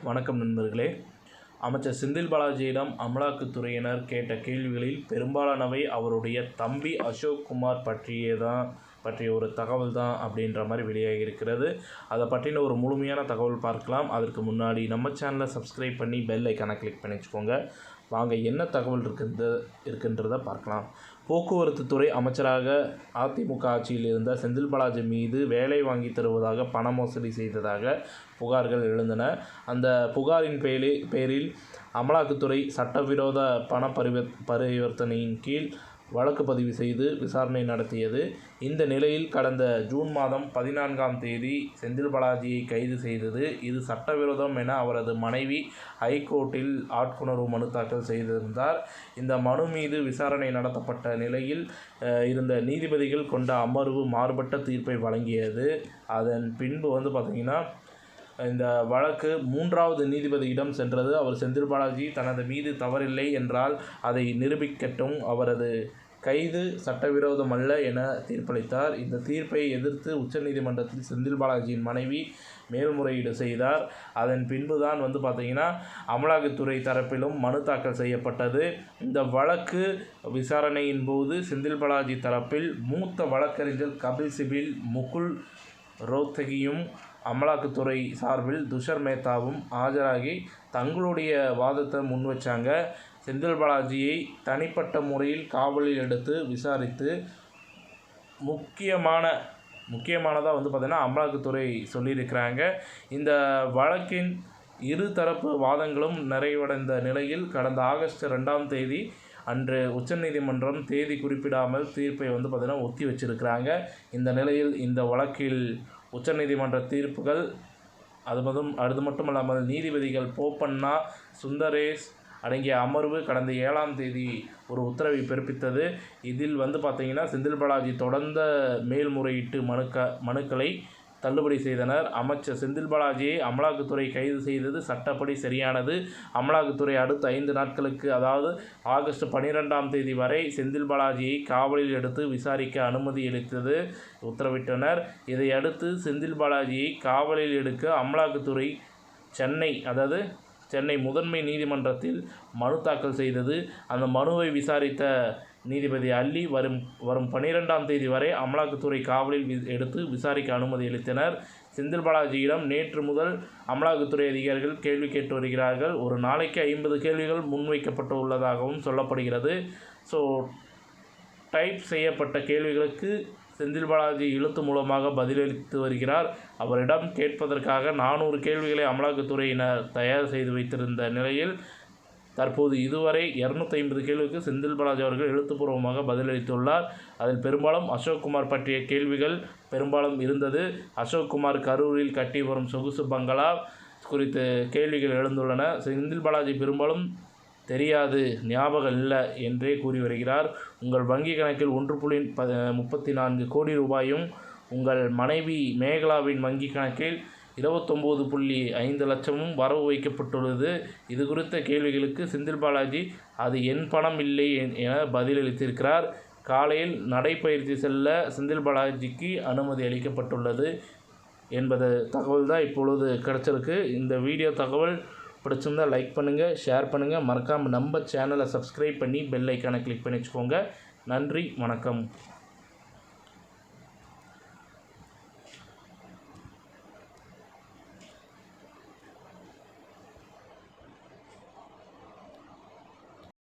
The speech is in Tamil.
வணக்கம் நண்பர்களே. அமைச்சர் செந்தில் பாலாஜியிடம் அமலாக்கத்துறையினர் கேட்ட கேள்விகளில் பெரும்பாலானவை அவருடைய தம்பி அசோக்குமார் பற்றிய ஒரு தகவல் தான் அப்படின்ற மாதிரி வெளியாகி இருக்கிறது. அதை பற்றின ஒரு முழுமையான தகவல் பார்க்கலாம். அதற்கு முன்னாடி நம்ம சேனலை சப்ஸ்கிரைப் பண்ணி பெல் ஐக்கானை கிளிக் பண்ணி வச்சுக்கோங்க. வாங்க என்ன தகவல் இருக்குன்றதை பார்க்கலாம். போக்குவரத்து துறை அமைச்சராக அதிமுக ஆட்சியில் இருந்த செந்தில் பாலாஜி மீது வேலை வாங்கி தருவதாக பண மோசடி செய்ததாக புகார்கள் எழுந்தன. அந்த புகாரின் பேரில் அமலாக்கத்துறை சட்டவிரோத பண பரிவர்த்தனையின் கீழ் வழக்கு பதிவு செய்து விசாரணை நடத்தியது. இந்த நிலையில் கடந்த ஜூன் மாதம் 14ஆம் தேதி செந்தில் பாலாஜியை கைது செய்தது. இது சட்டவிரோதம் என அவரது மனைவி ஹைகோர்ட்டில் ஆட்கொணர்வு மனு தாக்கல் செய்திருந்தார். இந்த மனு மீது விசாரணை நடத்தப்பட்ட நிலையில் இருந்த நீதிபதிகள் கொண்ட அமர்வு மாறுபட்ட தீர்ப்பை வழங்கியது. அதன் பின்பு பார்த்திங்கன்னா இந்த வழக்கு 3வது நீதிபதியிடம் சென்றது. அவர் செந்தில் பாலாஜி தனது மீது தவறில்லை என்றால் அதை நிரூபிக்கட்டும், அவரது கைது சட்டவிரோதம் அல்ல என தீர்ப்பளித்தார். இந்த தீர்ப்பை எதிர்த்து உச்சநீதிமன்றத்தில் செந்தில் பாலாஜியின் மனைவி மேல்முறையீடு செய்தார். அதன் பின்புதான் பார்த்திங்கன்னா அமலாக்கத்துறை தரப்பிலும் மனு தாக்கல் செய்யப்பட்டது. இந்த வழக்கு விசாரணையின் போது செந்தில் பாலாஜி தரப்பில் மூத்த வழக்கறிஞர் கபில் சிபில், முகுல் ரோத்தகியும் அமலாக்கத்துறை சார்பில் துஷர் மேத்தாவும் ஆஜராகி தங்களுடைய வாதத்தை முன்வச்சாங்க. செந்தில் பாலாஜியை தனிப்பட்ட முறையில் காவலில் எடுத்து விசாரித்து முக்கியமானதாக பார்த்திங்கன்னா அமலாக்கத்துறை சொல்லியிருக்கிறாங்க. இந்த வழக்கின் இரு தரப்பு வாதங்களும் நிறைவடைந்த நிலையில் கடந்த ஆகஸ்ட் 2ஆம் தேதி அன்று உச்சநீதிமன்றம் தேதி குறிப்பிடாமல் தீர்ப்பை பார்த்திங்கன்னா ஒத்தி வச்சிருக்கிறாங்க. இந்த நிலையில் இந்த வழக்கில் உச்சநீதிமன்ற தீர்ப்புகள் அது மட்டுமல்லாமல் நீதிபதிகள் போப்பண்ணா, சுந்தரேஷ் அடங்கிய அமர்வு கடந்த 7ஆம் தேதி ஒரு உத்தரவை பிறப்பித்தது. இதில் பார்த்திங்கன்னா செந்தில் பாலாஜி தொடர்ந்த மேல்முறையீட்டு மனுக்களை தள்ளுபடி செய்தனர். அமைச்சர் செந்தில் பாலாஜியை அமலாக்கத்துறை கைது செய்தது சட்டப்படி சரியானது. அமலாக்கத்துறை அடுத்த 5 நாட்களுக்கு, அதாவது ஆகஸ்ட் 12ஆம் தேதி வரை செந்தில் பாலாஜியை காவலில் எடுத்து விசாரிக்க அனுமதி அளித்தது உத்தரவிட்டனர். இதையடுத்து செந்தில் பாலாஜியை காவலில் எடுக்க அமலாக்கத்துறை சென்னை முதன்மை நீதிமன்றத்தில் மனு தாக்கல் செய்தது. அந்த மனுவை விசாரித்த நீதிபதி அல்லி வரும் 12ஆம் தேதி வரை அமலாக்கத்துறை காவலில் எடுத்து விசாரிக்க அனுமதி அளித்தனர். செந்தில் பாலாஜியிடம் நேற்று முதல் அமலாக்கத்துறை அதிகாரிகள் கேள்வி கேட்டு வருகிறார்கள். ஒரு நாளைக்கு 50 கேள்விகள் முன்வைக்கப்பட்டு உள்ளதாகவும் சொல்லப்படுகிறது. டைப் செய்யப்பட்ட கேள்விகளுக்கு செந்தில் பாலாஜி எழுத்து மூலமாக பதிலளித்து வருகிறார். அவரிடம் கேட்பதற்காக 400 கேள்விகளை அமலாக்கத்துறையினர் தயார் செய்து வைத்திருந்த நிலையில் தற்போது இதுவரை 250 கேள்விக்கு செந்தில் பாலாஜி அவர்கள் எழுத்துப்பூர்வமாக பதிலளித்துள்ளார். அதில் பெரும்பாலும் அசோக்குமார் பற்றிய கேள்விகள் பெரும்பாலும் இருந்தது. அசோக்குமார் கரூரில் கட்டி வரும் சொகுசு பங்களா குறித்து கேள்விகள் எழுந்துள்ளன. செந்தில் பாலாஜி பெரும்பாலும் தெரியாது, ஞாபகம் இல்லை என்றே கூறி வருகிறார். உங்கள் வங்கி கணக்கில் 1.34 கோடி ரூபாயும் உங்கள் மனைவி மேகலாவின் வங்கி கணக்கில் 29.5 லட்சமும் வரவு வைக்கப்பட்டுள்ளது. இது குறித்த கேள்விகளுக்கு செந்தில் பாலாஜி அது என் பணம் இல்லை என பதிலளித்திருக்கிறார். காலையில் நடைப்பயிற்சி செல்ல செந்தில் பாலாஜிக்கு அனுமதி அளிக்கப்பட்டுள்ளது என்பது தகவல் தான் இப்பொழுது கிடச்சிருக்கு. இந்த வீடியோ தகவல் பிடிச்சிருந்தால் லைக் பண்ணுங்கள், ஷேர் பண்ணுங்கள். மறக்காமல் நம்ம சேனலை சப்ஸ்கிரைப் பண்ணி பெல் ஐக்கானை கிளிக் பண்ணி வச்சுக்கோங்க. நன்றி, வணக்கம்.